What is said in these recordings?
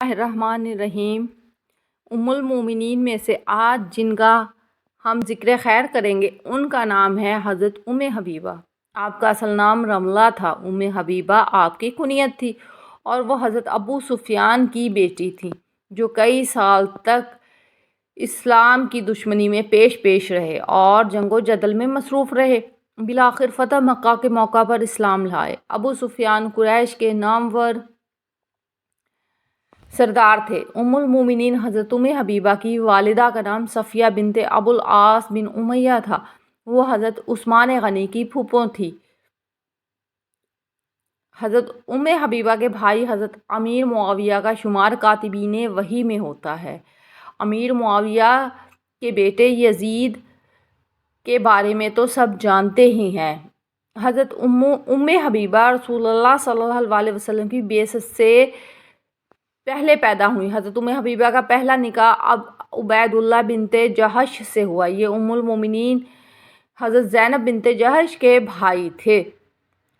الرحمن الرحیم۔ ام المومنین میں سے آج جن کا ہم ذکر خیر کریں گے ان کا نام ہے حضرت ام حبیبہ۔ آپ کا اصل نام رملہ تھا۔ ام حبیبہ آپ کی کنیت تھی اور وہ حضرت ابو سفیان کی بیٹی تھی جو کئی سال تک اسلام کی دشمنی میں پیش رہے اور جنگ و جدل میں مصروف رہے۔ بالآخر فتح مکہ کے موقع پر اسلام لائے۔ ابو سفیان قریش کے نامور سردار تھے۔ ام المومنین حضرت ام حبیبہ کی والدہ کا نام صفیہ بنت ابو العاص بن امیہ تھا۔ وہ حضرت عثمان غنی کی پھوپھو تھی۔ حضرت ام حبیبہ کے بھائی حضرت امیر معاویہ کا شمار کاتبین وحی میں ہوتا ہے۔ امیر معاویہ کے بیٹے یزید کے بارے میں تو سب جانتے ہی ہیں۔ حضرت ام حبیبہ رسول اللہ صلی اللہ علیہ وسلم کی بعثت سے پہلے پیدا ہوئی۔ حضرت ام حبیبہ کا پہلا نکاح عبید اللہ بنت جہش سے ہوا۔ یہ ام المومنین حضرت زینب بنت جہش کے بھائی تھے۔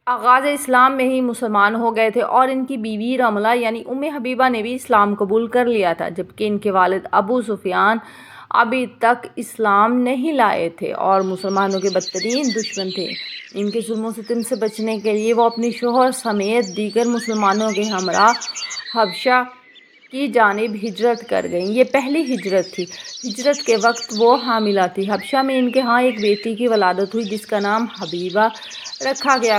آغاز اسلام میں ہی مسلمان ہو گئے تھے اور ان کی بیوی رملہ یعنی ام حبیبہ نے بھی اسلام قبول کر لیا تھا، جبکہ ان کے والد ابو سفیان ابھی تک اسلام نہیں لائے تھے اور مسلمانوں کے بدترین دشمن تھے۔ ان کے ظلم و ستم سے بچنے کے لیے وہ اپنی شوہر سمیت دیگر مسلمانوں کے ہمراہ حبشہ کی جانب ہجرت کر گئیں۔ یہ پہلی ہجرت تھی۔ ہجرت کے وقت وہ حاملہ تھی۔ حبشہ میں ان کے ہاں ایک بیٹی کی ولادت ہوئی جس کا نام حبیبہ رکھا گیا۔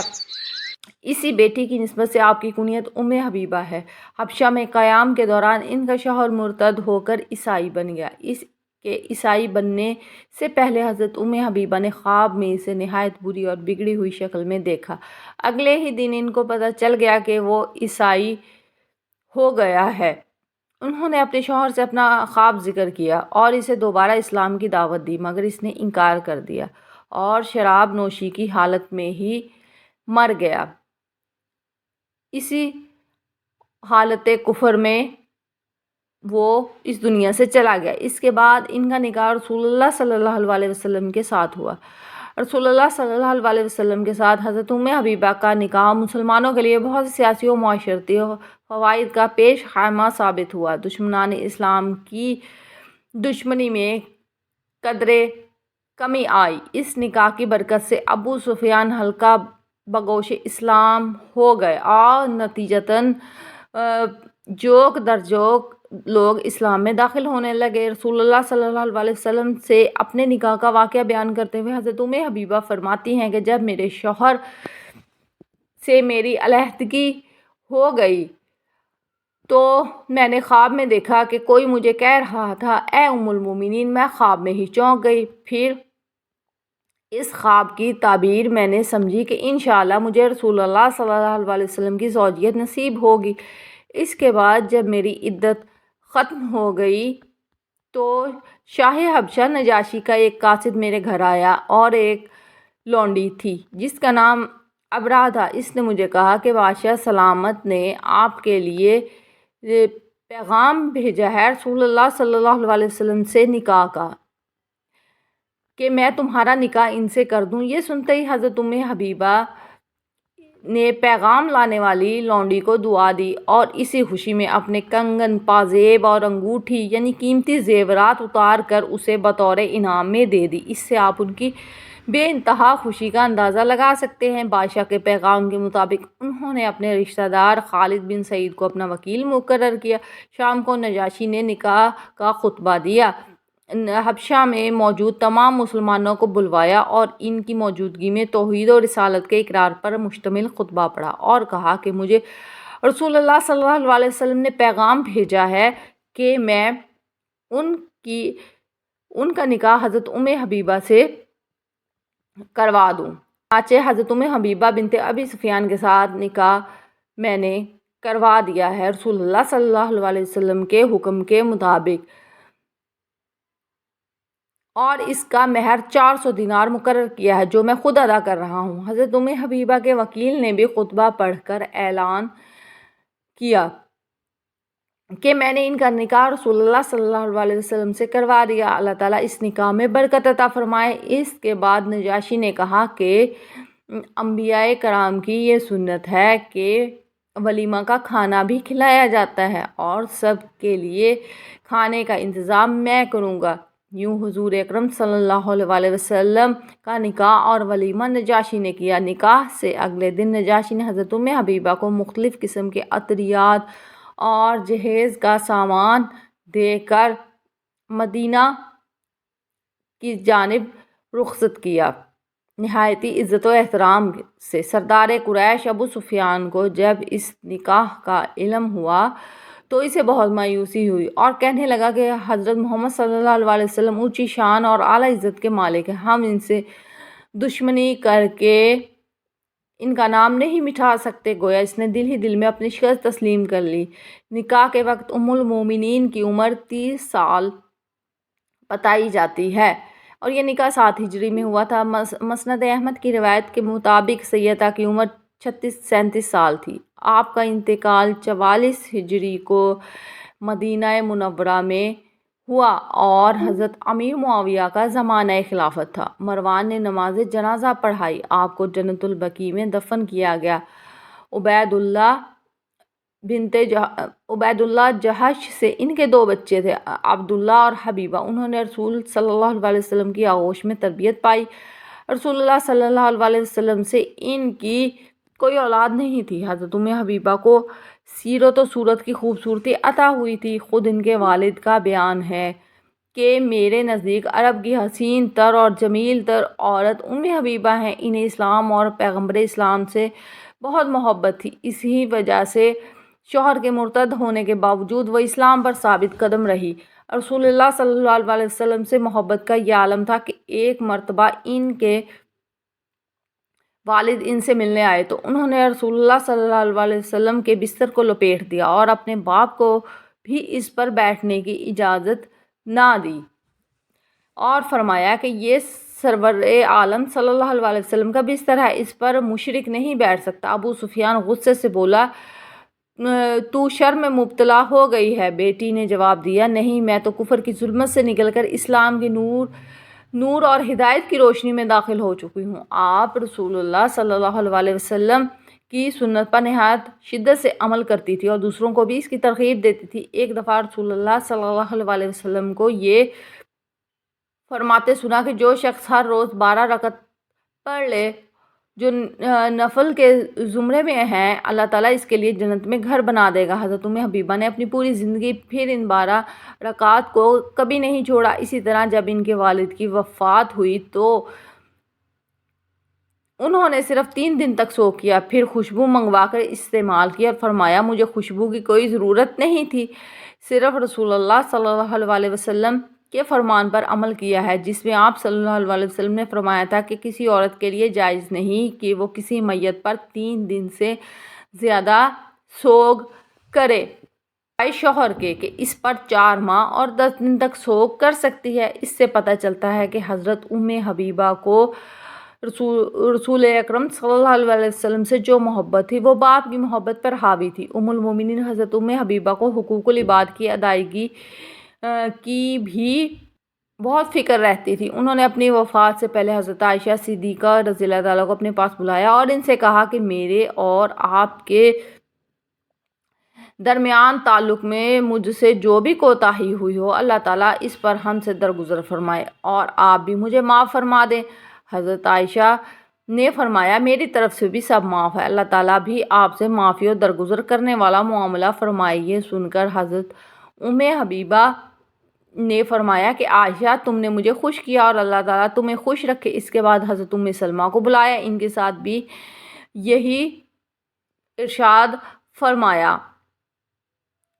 اسی بیٹی کی نسبت سے آپ کی کنیت ام حبیبہ ہے۔ حبشہ میں قیام کے دوران ان کا شوہر مرتد ہو کر عیسائی بن گیا۔ اس کے عیسائی بننے سے پہلے حضرت ام حبیبہ نے خواب میں اسے نہایت بری اور بگڑی ہوئی شکل میں دیکھا۔ اگلے ہی دن ان کو پتہ چل گیا کہ وہ عیسائی ہو گیا ہے۔ انہوں نے اپنے شوہر سے اپنا خواب ذکر کیا اور اسے دوبارہ اسلام کی دعوت دی، مگر اس نے انکار کر دیا اور شراب نوشی کی حالت میں ہی مر گیا۔ اسی حالت کفر میں وہ اس دنیا سے چلا گیا۔ اس کے بعد ان کا نکاح رسول اللہ صلی اللہ علیہ وسلم کے ساتھ ہوا۔ رسول اللہ صلی اللہ علیہ وسلم کے ساتھ حضرت ام حبیبہ کا نکاح مسلمانوں کے لیے بہت سیاسی و معاشرتی فوائد کا پیش خیمہ ثابت ہوا۔ دشمنان اسلام کی دشمنی میں قدرے کمی آئی۔ اس نکاح کی برکت سے ابو سفیان حلقہ بگوش اسلام ہو گئے اور نتیجتاً جوک در جوک لوگ اسلام میں داخل ہونے لگے۔ رسول اللہ صلی اللہ علیہ وسلم سے اپنے نکاح کا واقعہ بیان کرتے ہوئے حضرت ام حبیبہ فرماتی ہیں کہ جب میرے شوہر سے میری علیحدگی ہو گئی تو میں نے خواب میں دیکھا کہ کوئی مجھے کہہ رہا تھا، اے ام المومنین۔ میں خواب میں ہی چونک گئی۔ پھر اس خواب کی تعبیر میں نے سمجھی کہ انشاءاللہ مجھے رسول اللہ صلی اللہ علیہ وسلم کی زوجیت نصیب ہوگی۔ اس کے بعد جب میری عدت ختم ہو گئی تو شاہ حبشہ نجاشی کا ایک قاصد میرے گھر آیا اور ایک لونڈی تھی جس کا نام ابرہ تھا۔ اس نے مجھے کہا کہ بادشاہ سلامت نے آپ کے لیے پیغام بھیجا ہے رسول اللہ صلی اللہ علیہ وسلم سے نکاح کا، کہ میں تمہارا نکاح ان سے کر دوں۔ یہ سنتے ہی حضرت ام حبیبہ نے پیغام لانے والی لونڈی کو دعا دی اور اسی خوشی میں اپنے کنگن، پازیب اور انگوٹھی یعنی قیمتی زیورات اتار کر اسے بطور انعام میں دے دی۔ اس سے آپ ان کی بے انتہا خوشی کا اندازہ لگا سکتے ہیں۔ بادشاہ کے پیغام کے مطابق انہوں نے اپنے رشتہ دار خالد بن سعید کو اپنا وکیل مقرر کیا۔ شام کو نجاشی نے نکاح کا خطبہ دیا، حبشہ میں موجود تمام مسلمانوں کو بلوایا اور ان کی موجودگی میں توحید و رسالت کے اقرار پر مشتمل خطبہ پڑھا اور کہا کہ مجھے رسول اللہ صلی اللہ علیہ وسلم نے پیغام بھیجا ہے کہ میں ان کا نکاح حضرت ام حبیبہ سے کروا دوں۔ چنانچہ حضرت ام حبیبہ بنت ابی سفیان کے ساتھ نکاح میں نے کروا دیا ہے رسول اللہ صلی اللہ علیہ وسلم کے حکم کے مطابق، اور اس کا مہر 400 دینار مقرر کیا ہے جو میں خود ادا کر رہا ہوں۔ حضرت ام حبیبہ کے وکیل نے بھی خطبہ پڑھ کر اعلان کیا کہ میں نے ان کا نکاح رسول اللہ صلی اللہ علیہ وسلم سے کروا دیا، اللہ تعالیٰ اس نکاح میں برکت عطا فرمائے۔ اس کے بعد نجاشی نے کہا کہ انبیاء کرام کی یہ سنت ہے کہ ولیمہ کا کھانا بھی کھلایا جاتا ہے اور سب کے لیے کھانے کا انتظام میں کروں گا۔ یوں حضور اکرم صلی اللہ علیہ وسلم کا نکاح اور ولیمہ نجاشی نے کیا۔ نکاح سے اگلے دن نجاشی نے حضرت حبیبہ کو مختلف قسم کے عطریات اور جہیز کا سامان دے کر مدینہ کی جانب رخصت کیا۔ نہایتی عزت و احترام سے سردار قریش ابو سفیان کو جب اس نکاح کا علم ہوا تو اسے بہت مایوسی ہوئی اور کہنے لگا کہ حضرت محمد صلی اللہ علیہ وسلم اونچی شان اور اعلیٰ عزت کے مالک ہیں، ہم ان سے دشمنی کر کے ان کا نام نہیں مٹھا سکتے۔ گویا اس نے دل ہی دل میں اپنی شکست تسلیم کر لی۔ نکاح کے وقت ام المومنین کی عمر 30 سال بتائی جاتی ہے اور یہ نکاح 7 ہجری میں ہوا تھا۔ مسند احمد کی روایت کے مطابق سیدہ کی عمر 36-37 سال تھی۔ آپ کا انتقال 44 ہجری کو مدینہ منورہ میں ہوا اور حضرت امیر معاویہ کا زمانہ خلافت تھا۔ مروان نے نماز جنازہ پڑھائی، آپ کو جنت البقیع میں دفن کیا گیا۔ عبید اللہ جحش سے ان کے 2 بچے تھے، عبداللہ اور حبیبہ۔ انہوں نے رسول صلی اللہ علیہ وسلم کی آغوش میں تربیت پائی۔ رسول اللہ صلی اللہ علیہ وسلم سے ان کی کوئی اولاد نہیں تھی۔ حضرت حبیبہ کو سیرت و صورت کی خوبصورتی عطا ہوئی تھی۔ خود ان کے والد کا بیان ہے کہ میرے نزدیک عرب کی حسین تر اور جمیل تر عورت حبیبہ ہیں۔ انہیں اسلام اور پیغمبر اسلام سے بہت محبت تھی، اسی وجہ سے شوہر کے مرتد ہونے کے باوجود وہ اسلام پر ثابت قدم رہی۔ رسول اللہ صلی اللہ علیہ وسلم سے محبت کا یہ عالم تھا کہ ایک مرتبہ ان کے والد ان سے ملنے آئے تو انہوں نے رسول اللہ صلی اللہ علیہ وسلم کے بستر کو لپیٹ دیا اور اپنے باپ کو بھی اس پر بیٹھنے کی اجازت نہ دی اور فرمایا کہ یہ سرور عالم صلی اللہ علیہ وسلم کا بستر ہے، اس پر مشرک نہیں بیٹھ سکتا۔ ابو سفیان غصے سے بولا، تو شر میں مبتلا ہو گئی ہے؟ بیٹی نے جواب دیا، نہیں، میں تو کفر کی ظلمت سے نکل کر اسلام کی نور اور ہدایت کی روشنی میں داخل ہو چکی ہوں۔ آپ رسول اللہ صلی اللہ علیہ وسلم کی سنت پر نہایت شدت سے عمل کرتی تھی اور دوسروں کو بھی اس کی ترغیب دیتی تھی۔ ایک دفعہ رسول اللہ صلی اللہ علیہ وسلم کو یہ فرماتے سنا کہ جو شخص ہر روز 12 رکعت پڑھ لے جو نفل کے زمرے میں ہیں، اللہ تعالیٰ اس کے لیے جنت میں گھر بنا دے گا۔ حضرت حبیبہ نے اپنی پوری زندگی پھر ان 12 رکعات کو کبھی نہیں چھوڑا۔ اسی طرح جب ان کے والد کی وفات ہوئی تو انہوں نے صرف 3 دن تک سوگ کیا، پھر خوشبو منگوا کر استعمال کی اور فرمایا، مجھے خوشبو کی کوئی ضرورت نہیں تھی، صرف رسول اللہ صلی اللہ علیہ وسلم کے فرمان پر عمل کیا ہے، جس میں آپ صلی اللہ علیہ وسلم نے فرمایا تھا کہ کسی عورت کے لیے جائز نہیں کہ وہ کسی میت پر 3 دن سے زیادہ سوگ کرے شوہر کے، کہ اس پر 4 ماہ اور 10 دن تک سوگ کر سکتی ہے۔ اس سے پتہ چلتا ہے کہ حضرت حبیبہ کو رسول اکرم صلی اللہ علیہ وسلم سے جو محبت تھی وہ باپ کی محبت پر حاوی تھی۔ ام المومنین حضرت حبیبہ کو حقوق العباد کی ادائیگی کی بھی بہت فکر رہتی تھی۔ انہوں نے اپنی وفات سے پہلے حضرت عائشہ صدیقہ رضی اللہ تعالیٰ کو اپنے پاس بلایا اور ان سے کہا کہ میرے اور آپ کے درمیان تعلق میں مجھ سے جو بھی کوتاہی ہوئی ہو، اللہ تعالیٰ اس پر ہم سے درگزر فرمائے اور آپ بھی مجھے معاف فرما دیں۔ حضرت عائشہ نے فرمایا، میری طرف سے بھی سب معاف ہے، اللہ تعالیٰ بھی آپ سے معافی اور درگزر کرنے والا معاملہ فرمائے۔ یہ سن کر حضرت حبیبہ نے فرمایا کہ عائشہ، تم نے مجھے خوش کیا اور اللہ تعالیٰ تمہیں خوش رکھے۔ اس کے بعد حضرت سلمہ کو بلایا، ان کے ساتھ بھی یہی ارشاد فرمایا۔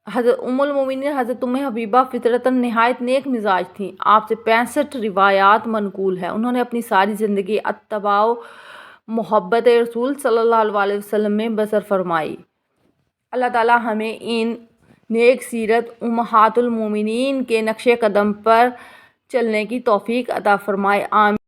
حضرت المومنین حضرت حبیبہ فطرتاً نہایت نیک مزاج تھیں۔ آپ سے 65 روایات منقول ہیں۔ انہوں نے اپنی ساری زندگی اتباع و محبت رسول صلی اللہ علیہ وسلم میں بسر فرمائی۔ اللہ تعالیٰ ہمیں ان نیک سیرت امہات المومنین کے نقش قدم پر چلنے کی توفیق عطا فرمائے، آمین۔